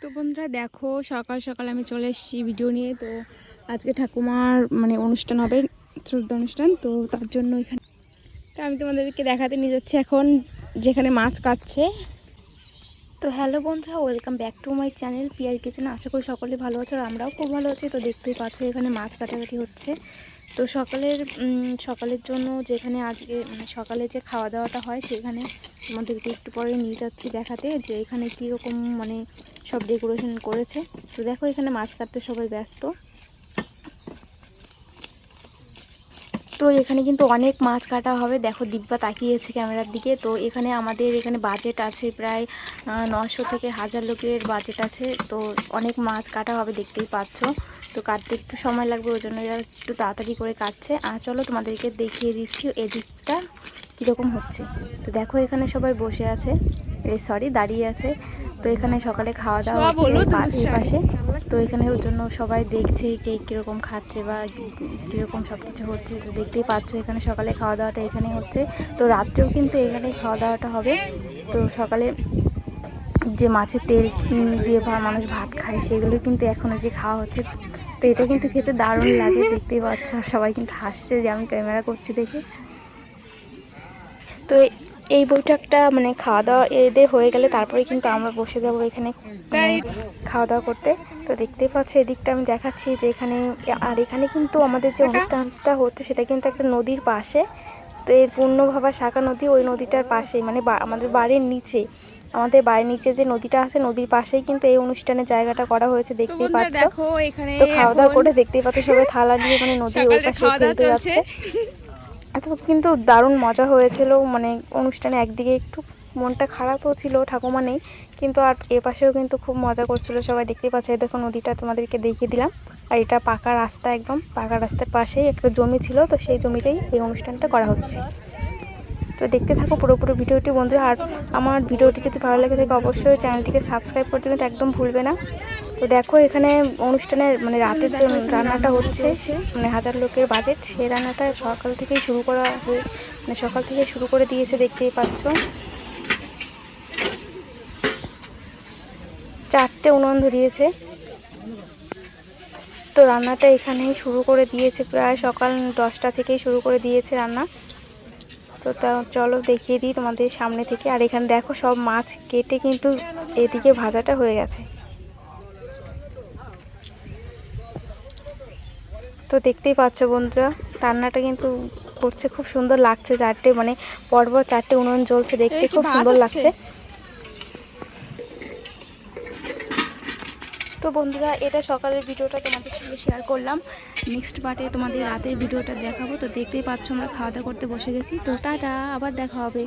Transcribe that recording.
তো বন্ধুরা দেখো, সকাল সকাল আমি চলে এসেছি ভিডিও নিয়ে। তো আজকে ঠাকুমার অনুষ্ঠান হবে, শ্রদ্ধা অনুষ্ঠান। তো তার জন্য এখানে তো আমি তোমাদেরকে দেখাতে নিয়ে যাচ্ছি এখন, যেখানে মাছ কাটছে। তো হ্যালো বন্ধুরা, welcome back to my channel Piyar kitchen. আশা করি সকলে ভালো আছে আর আমরাও খুব ভালো আছি। তো দেখতেই পাচ্ছ এখানে মাছ কাটাকাটি হচ্ছে। তো সকালের জন্য যেখানে আজকে সকালে যে খাওয়া দাওয়াটা হয় সেখানে আমাদেরকে একটু পরে নিয়ে যাচ্ছি দেখাতে যে এখানে কীরকম সব ডেকোরেশন করেছে। তো দেখো এখানে মাছ কাটতে সবাই ব্যস্ত। তো এখানে কিন্তু অনেক মাছ কাটা হবে। দেখো দিব্যা তাকিয়েছে ক্যামেরার দিকে। তো আমাদের এখানে বাজেট আছে প্রায় 900 থেকে 1000 লোকের বাজেট আছে। তো অনেক মাছ কাটা হবে, দেখতেই পাচ্ছ। তো কাটতে একটু সময় লাগবে, ওই জন্য এরা একটু তাড়াতাড়ি করে কাটছে। আর চলো তোমাদেরকে দেখিয়ে দিচ্ছি এদিকটা কীরকম হচ্ছে। তো দেখো এখানে সবাই বসে আছে, দাঁড়িয়ে আছে। তো এখানে সকালে খাওয়া দাওয়া হচ্ছে এই পাশে। তো এখানে ওর জন্য সবাই দেখছে কে কীরকম খাচ্ছে বা কীরকম সব কিছু হচ্ছে। তো দেখতেই পাচ্ছ এখানে সকালে খাওয়া দাওয়াটা এখানেই হচ্ছে। তো রাত্রেও কিন্তু এখানেই খাওয়া দাওয়াটা হবে। তো সকালে যে মাছের তেল দিয়ে মানুষ ভাত খায় সেগুলো কিন্তু এখনও যে খাওয়া হচ্ছে। তো এটা কিন্তু খেতে দারুণ লাগে, দেখতেই পাচ্ছ। সবাই কিন্তু হাসছে যে আমি ক্যামেরা করছি দেখে। তো এই বৈঠকটা খাওয়া দাওয়া এদের হয়ে গেলে তারপরে কিন্তু আমরা বসে যাবো এখানে খাওয়া দাওয়া করতে। তো দেখতেই পাচ্ছ এদিকটা আমি দেখাচ্ছি যে এখানে কিন্তু আমাদের যে অনুষ্ঠানটা হচ্ছে সেটা কিন্তু একটা নদীর পাশে। তো এই পূর্ণভাবা শাখা নদী, ওই নদীটার পাশেই আমাদের বাড়ির নিচে যে নদীটা আছে, নদীর পাশেই কিন্তু এই অনুষ্ঠানের জায়গাটা করা হয়েছে, দেখতেই পাচ্ছ। তো খাওয়া দাওয়া করে দেখতেই পাচ্ছ সবাই থালা নিয়ে নদীর ওই পাশে খেলতে যাচ্ছে। তো কিন্তু দারুণ মজা হয়েছিল। অনুষ্ঠানে একদিকে একটু মনটা খারাপও ছিল, ঠাকুমা নেই, কিন্তু আর এপাশেও কিন্তু খুব মজা করছিল সবাই, দেখতেই পাচ্ছ। দেখো নদীটা তোমাদেরকে দেখিয়ে দিলাম। আর এটা পাকা রাস্তা, একদম পাকা রাস্তার পাশেই একটা জমি ছিল। তো সেই জমিতেই এই অনুষ্ঠানটা করা হচ্ছে। তো দেখতে থাকো পুরোপুরি ভিডিওটি বন্ধুরা। আর আমার ভিডিওটি যদি ভালো লাগে থাকে অবশ্যই চ্যানেলটিকে সাবস্ক্রাইব করতে কিন্তু একদম ভুলবে না। তো দেখো এখানে অনুষ্ঠানের রাতের যে রান্নাটা হচ্ছে 1000 লোকের বাজেট, সেই রান্নাটা সকাল থেকেই শুরু করা হয়ে সকাল থেকে শুরু করে দিয়েছে, দেখতেই পাচ্ছ। 4টে উনুন ধরিয়েছে। তো রান্নাটা এখানেই শুরু করে দিয়েছে, প্রায় সকাল 10টা থেকেই শুরু করে দিয়েছে রান্না। তো চলো দেখিয়ে দিই তোমাদের সামনে থেকে। আর এখানে দেখো সব মাছ কেটে কিন্তু এদিকে ভাজাটা হয়ে গেছে। তো দেখতেই পাচ্ছ বন্ধুরা, রান্নাটা কিন্তু করছে, খুব সুন্দর লাগছে। 4টে পরপর 4টে উনুন জ্বলছে, দেখতে খুব সুন্দর লাগছে। তো বন্ধুরা, এটা সকালের ভিডিওটা তোমাদের সঙ্গে শেয়ার করলাম। নেক্সট পার্টে তোমাদের রাতের ভিডিওটা দেখাবো। তো দেখতেই পাচ্ছ আমরা খাওয়া দাওয়া করতে বসে গেছি। তো টাটা, আবার দেখা হবে।